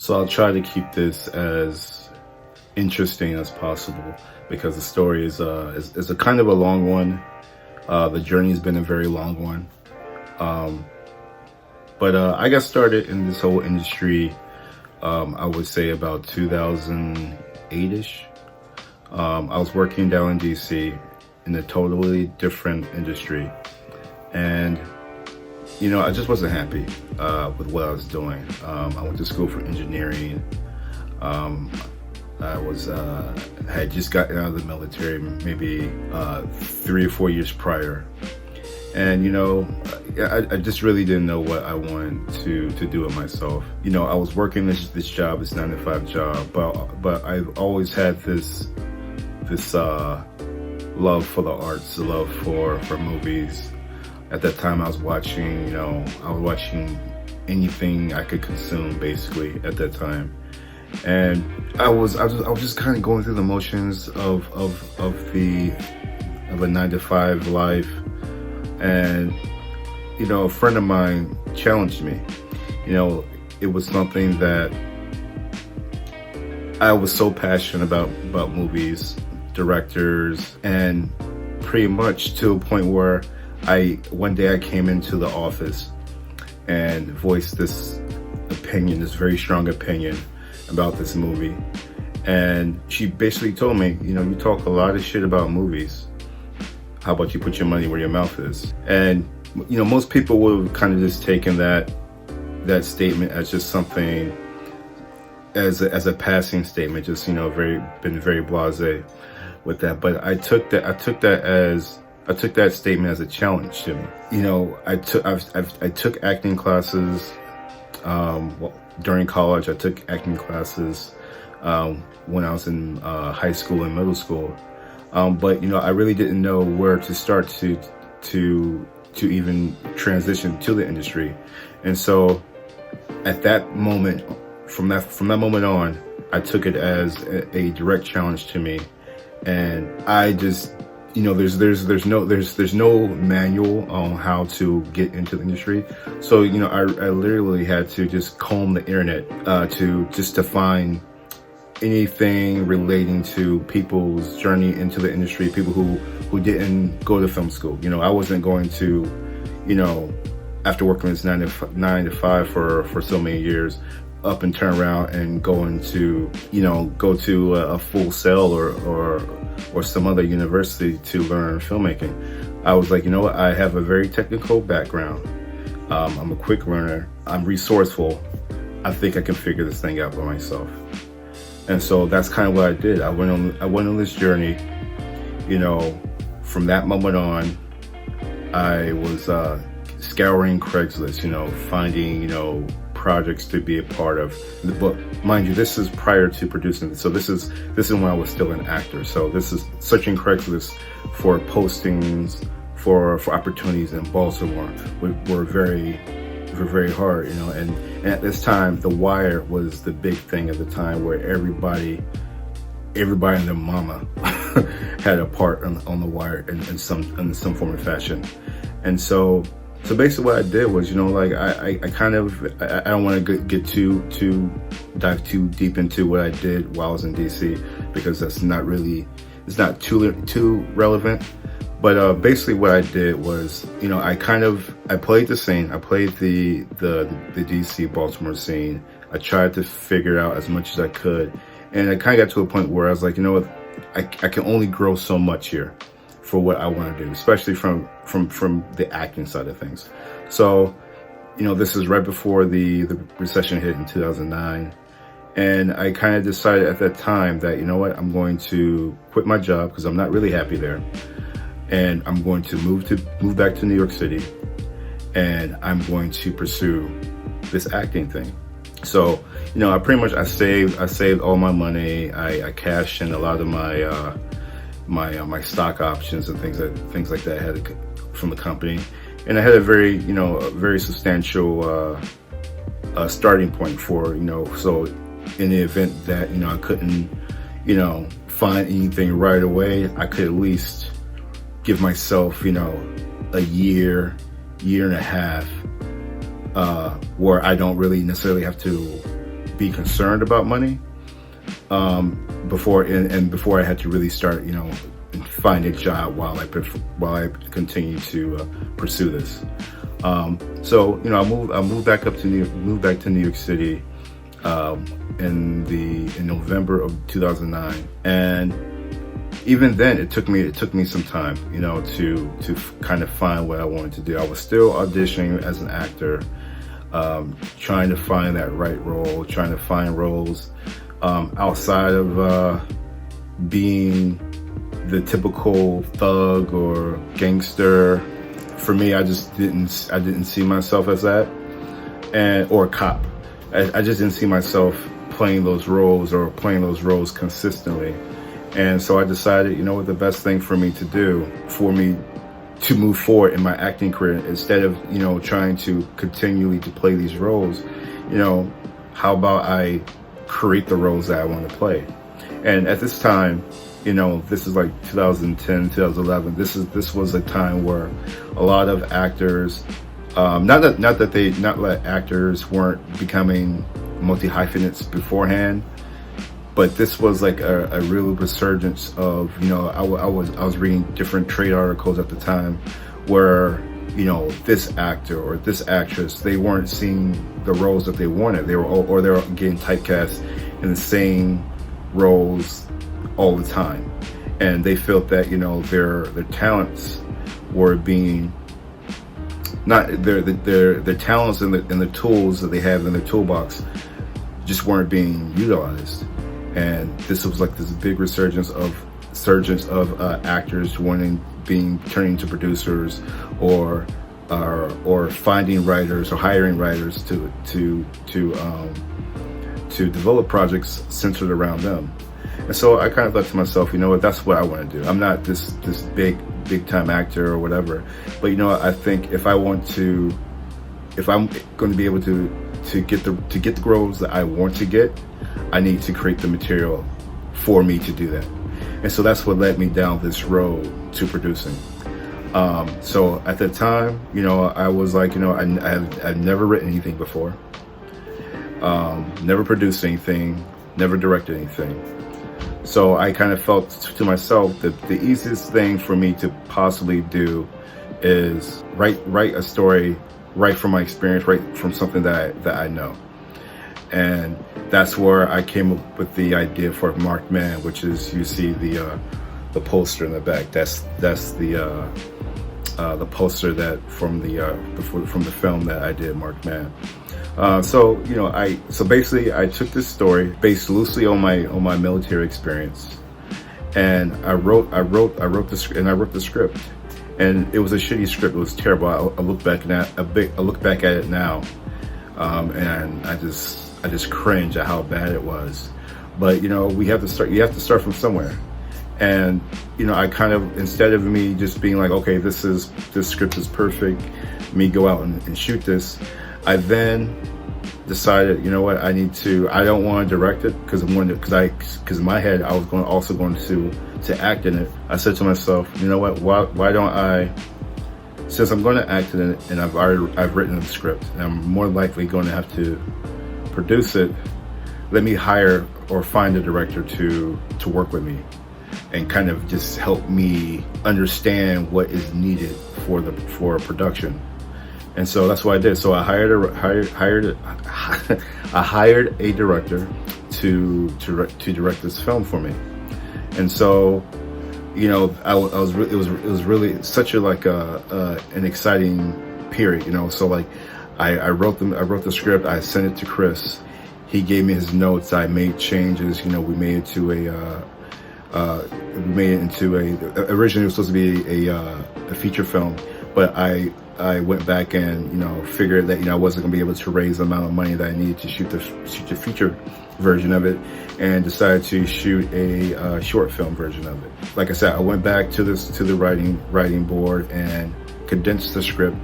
So I'll try to keep this as interesting as possible because the story is a kind of a long one. The journey's been a very long one. Um, but I got started in this whole industry, I would say about 2008-ish. I was working down in DC in a totally different industry. And, I just wasn't happy with what I was doing. I went to school for engineering. I had just gotten out of the military maybe 3 or 4 years prior. And, I just really didn't know what I wanted to do with myself. I was working this job, this 9-to-5 job, but I've always had this love for the arts, the love for movies. At that time, I was watching anything I could consume, basically, at that time. And I was just kind of going through the motions of a 9-to-5 life. And, a friend of mine challenged me. It was something that I was so passionate about movies, directors, and pretty much to a point where one day I came into the office and voiced this opinion, this very strong opinion about this movie. And she basically told me, you talk a lot of shit about movies. How about you put your money where your mouth is? And, most people would have kind of just taken that statement as just something, as a passing statement, just, been very blasé with that. But I took that statement as a challenge to me. I took acting classes, during college. I took acting classes, when I was in, high school and middle school. But I really didn't know where to start to even transition to the industry. And so at that moment, from that moment on, I took it as a direct challenge to me. And I just, there's no manual on how to get into the industry. So, I literally had to just comb the internet, to find anything relating to people's journey into the industry, people who didn't go to film school. I wasn't going to, after working this 9 to 5 for so many years, up and turn around and go to a Full Sail or some other university to learn filmmaking. I was like, what? I have a very technical background. I'm a quick learner. I'm resourceful. I think I can figure this thing out by myself. And so that's kind of what I did. I went on this journey. From that moment on, I was scouring Craigslist, finding, projects to be a part of. But mind you, this is prior to producing. So this is when I was still an actor. So this is searching Craigslist for postings, for opportunities in Baltimore were very hard, and at this time, The Wire was the big thing at the time, where everybody and their mama had a part on The Wire in some form or fashion. And so basically what I did was, I don't want to dive too deep into what I did while I was in DC, because it's not too relevant. But basically what I did was, I played the scene. I played the DC Baltimore scene. I tried to figure out as much as I could. And I kind of got to a point where I was like, I can only grow so much here for what I want to do, especially from the acting side of things. So, this is right before the recession hit in 2009. And I kind of decided at that time that, I'm going to quit my job because I'm not really happy there. And I'm going to move back to New York City, and I'm going to pursue this acting thing. So, I saved all my money. I cashed in a lot of my stock options and things like that I had from the company, and I had a very substantial starting point for So in the event that I couldn't find anything right away, I could at least give myself, a year and a half, where I don't really necessarily have to be concerned about money before I had to really start, find a job while I continue to pursue this. So I moved back to New York City in November of 2009, and even then it took me some time, to kind of find what I wanted to do. I was still auditioning as an actor, trying to find that right role, trying to find roles outside of being the typical thug or gangster. For me, I didn't see myself as that, or a cop. I just didn't see myself playing those roles consistently. And so I decided, what the best thing for me to do, for me to move forward in my acting career, instead of, trying to continually to play these roles, how about I create the roles that I want to play? And at this time, this is like 2010, 2011. This was a time where a lot of actors, not that actors weren't becoming multi-hyphenates beforehand, but this was like a real resurgence of, I was reading different trade articles at the time where, this actor or this actress, they weren't seeing the roles that they wanted. They were getting typecast in the same roles all the time, and they felt that their talents were being their talents and the tools that they have in their toolbox just weren't being utilized. And this was like this big resurgence of actors turning into producers, or finding writers or hiring writers to develop projects centered around them. And so I kind of thought to myself, that's what I want to do. I'm not this big time actor or whatever, but I think if I'm going to be able to get the roles that I want to get, I need to create the material for me to do that. And so that's what led me down this road to producing. So at the time, I was like, I've never written anything before, never produced anything, never directed anything. So I kind of felt to myself that the easiest thing for me to possibly do is write a story, right from my experience, right from something that I know. And that's where I came up with the idea for Marked Man, which is, you see the poster in the back. That's the poster that from the film that I did, Marked Man. So basically I took this story based loosely on my military experience, and I wrote the script, and it was a shitty script. It was terrible. I look back at it now, and I just cringe at how bad it was. But you have to start from somewhere. And I kind of, instead of me just being like, okay, this script is perfect, me go out and shoot this, I then decided, I don't want to direct it, because in my head I was going to act in it. I said to myself, why don't I, since I'm going to act in it and I've written the script and I'm more likely going to have to produce it, let me hire or find a director to work with me and kind of just help me understand what is needed for a production. And so that's what I did. So I hired a director to direct this film for me. And so, it was really such an exciting period, So like, I wrote the script. I sent it to Chris. He gave me his notes. I made changes. We made it into originally it was supposed to be a feature film, but I went back and figured that I wasn't gonna be able to raise the amount of money that I needed to shoot the feature version of it, and decided to shoot a short film version of it. Like I said, I went back to the writing board and condensed the script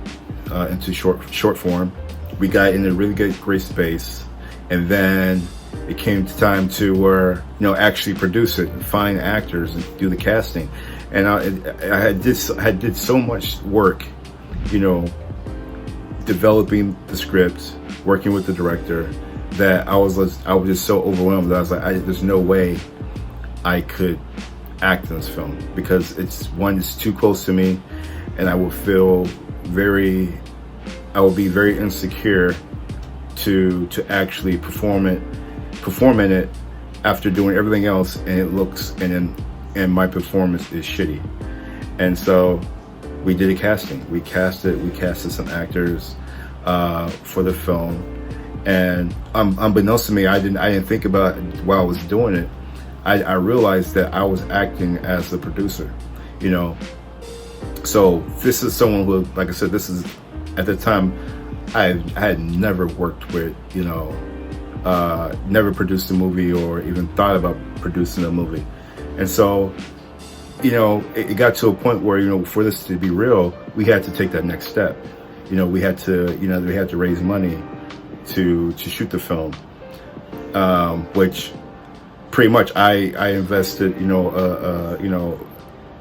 into short form. We got in a really great space, and then it came to time to where actually produce it and find actors and do the casting. And I did so much work, developing the script, working with the director, that I was just so overwhelmed that I was like, there's no way I could act in this film, because it's too close to me, and I will be very insecure to actually perform in it after doing everything else, and my performance is shitty. And so we did a casting. We casted some actors for the film, and unbeknownst to me, I didn't think about it while I was doing it. I realized that I was acting as the producer, you know. So this is someone who, like I said, this is, at the time, I had never worked with, you know, never produced a movie or even thought about producing a movie. And so, you know, it got to a point where, you know, for this to be real, we had to take that next step. You know, we had to raise money to shoot the film, which pretty much I invested, you know,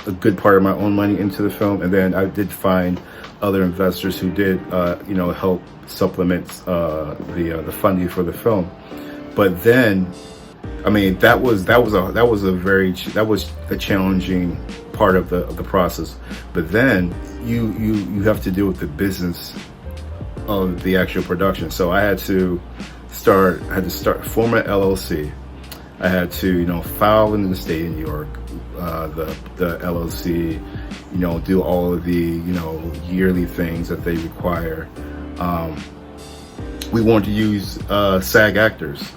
a good part of my own money into the film, and then I did find other investors who did, you know, help supplement the funding for the film. But then, I mean, that was a challenging part of the process. But then you have to deal with the business of the actual production. So I had to start form an LLC. I had to, you know, file in the state of New York, the LLC, you know, do all of the, you know, yearly things that they require. We wanted to use SAG actors,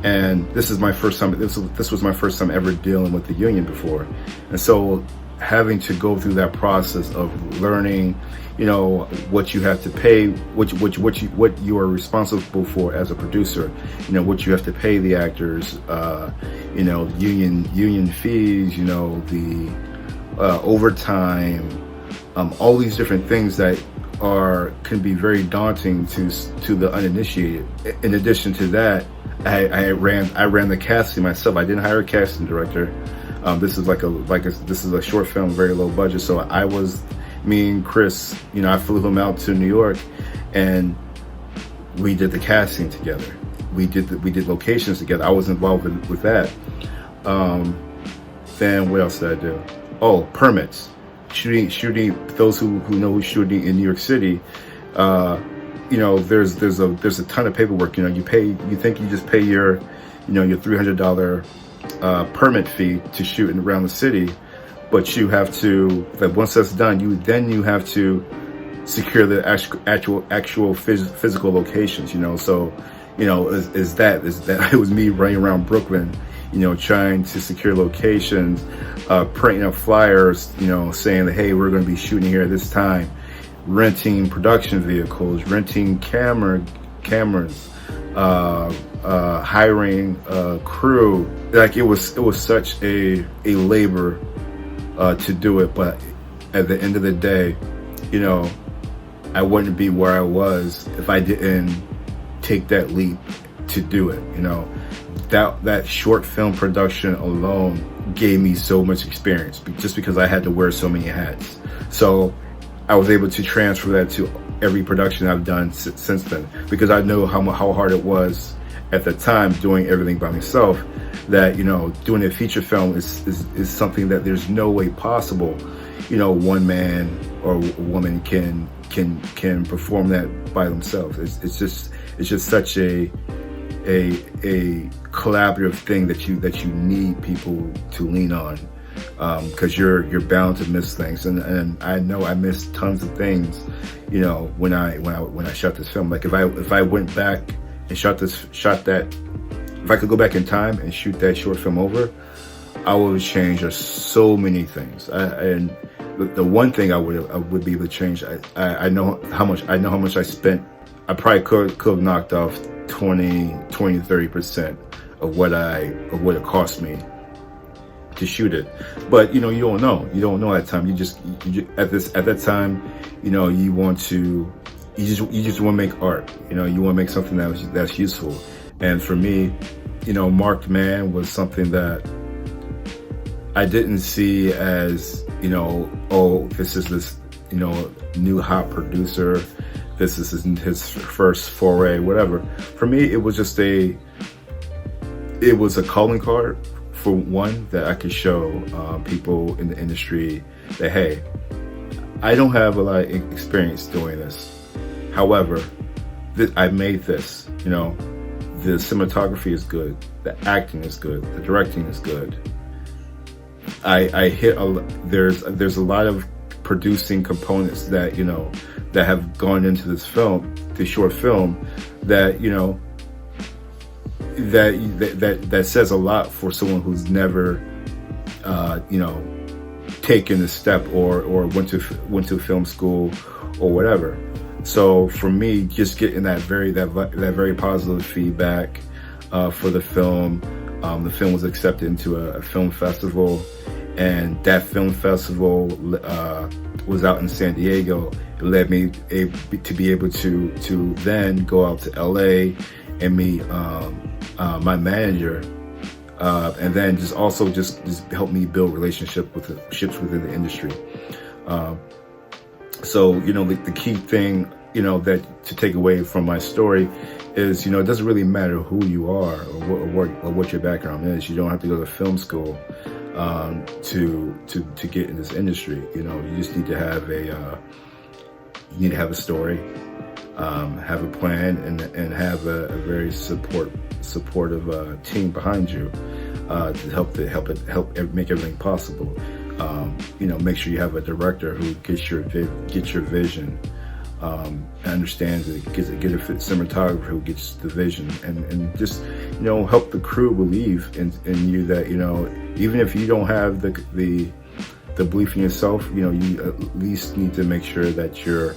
and this is my first time. This was my first time ever dealing with the union before, and so having to go through that process of learning, you know, what you have to pay, what you are responsible for as a producer, you know, what you have to pay the actors, you know, union fees, you know, the overtime, all these different things that can be very daunting to the uninitiated. In addition to that, I ran the casting myself. I didn't hire a casting director. This is a short film, very low budget. So me and Chris, you know, I flew him out to New York, and we did the casting together. We did locations together. I was involved with that. Then what else did I do? Oh, permits. Shooting. Those who know who's shooting in New York City, you know, there's a ton of paperwork. You know, you think you just pay your, you know, your $300 permit fee to shoot around the city, but you have to, like, once that's done, you have to secure the actual physical locations. You know, so, you know, is that it was me running around Brooklyn, you know, trying to secure locations, printing up flyers, you know, saying that, hey, we're going to be shooting here at this time, renting production vehicles, renting cameras, hiring a crew. Like, it was such a labor to do it, but at the end of the day, you know, I wouldn't be where I was if I didn't take that leap to do it. You know, that short film production alone gave me so much experience, just because I had to wear so many hats. So I was able to transfer that to every production I've done since then, because I know how hard it was at the time doing everything by myself. That, you know, doing a feature film is something that there's no way possible, you know, one man or woman can perform that by themselves. It's just such a collaborative thing that you need people to lean on, because you're bound to miss things, and I know I missed tons of things, you know, when I shot this film. Like, if I went back and shot that, if I could go back in time and shoot that short film over, I would change so many things. And the one thing I would be able to change, I know how much I spent. I probably could have knocked off 20-30% of what it cost me to shoot it. But, you know, you don't know at the time. You just at that time, you know, you just want to make art. You know, you want to make something that's useful. And for me, you know, Marked Man was something that I didn't see as, you know, oh, this is this, you know, new hot producer this is his first foray, whatever. For me, it was just it was a calling card, for one, that I could show people in the industry that, hey, I don't have a lot of experience doing this. However, I made this, you know, the cinematography is good, the acting is good, the directing is good. There's a lot of producing components that, you know, that have gone into this film, this short film, that, you know, that says a lot for someone who's never, you know, taken a step or went to film school or whatever. So for me, just getting that very positive feedback for the film was accepted into a film festival, and that film festival was out in San Diego. It led me to be able to then go out to LA and meet my manager, and then just help me build relationships within the industry. So, you know, the key thing, you know, that to take away from my story is, you know, it doesn't really matter who you are or what your background is. You don't have to go to film school to get in this industry. You know, you just need to have a story, have a plan, and have a very supportive team behind you to help make everything possible. You know, make sure you have a director who gets your vision, understands it, get a cinematographer who gets the vision, and just, you know, help the crew believe in you, that, you know, even if you don't have the belief in yourself, you know, you at least need to make sure that your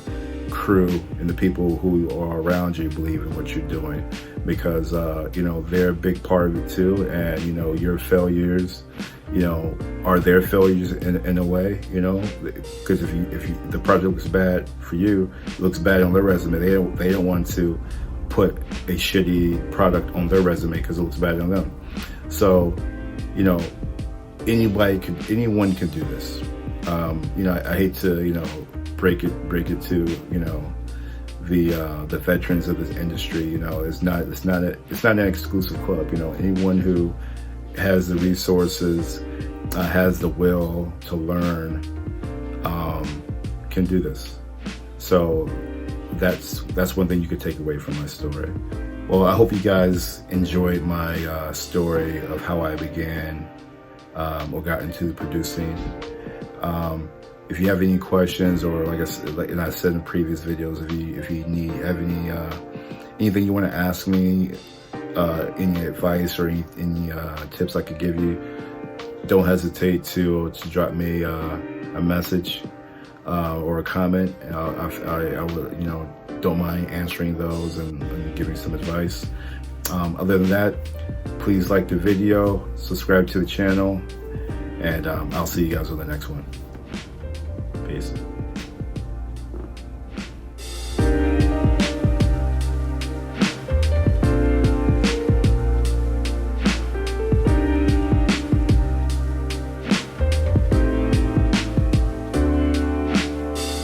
crew and the people who are around you believe in what you're doing, because you know, they're a big part of it too. And, you know, your failures, you know, are their failures in a way, you know, because if the project looks bad for you, it looks bad on their resume. They don't want to put a shitty product on their resume because it looks bad on them. So, you know, anyone can do this. You know, I hate to, you know, break it to, you know, the veterans of this industry. You know, it's not an exclusive club. You know, anyone who has the resources, has the will to learn, can do this. So that's one thing you could take away from my story. Well, I hope you guys enjoyed my story of how I began or got into producing. If you have any questions, or like I said in previous videos, if you have any anything you want to ask me, any advice or any tips I could give you, don't hesitate to drop me a message or a comment. I would, you know, don't mind answering those and giving some advice. Other than that, please like the video, subscribe to the channel, and I'll see you guys on the next one. Peace.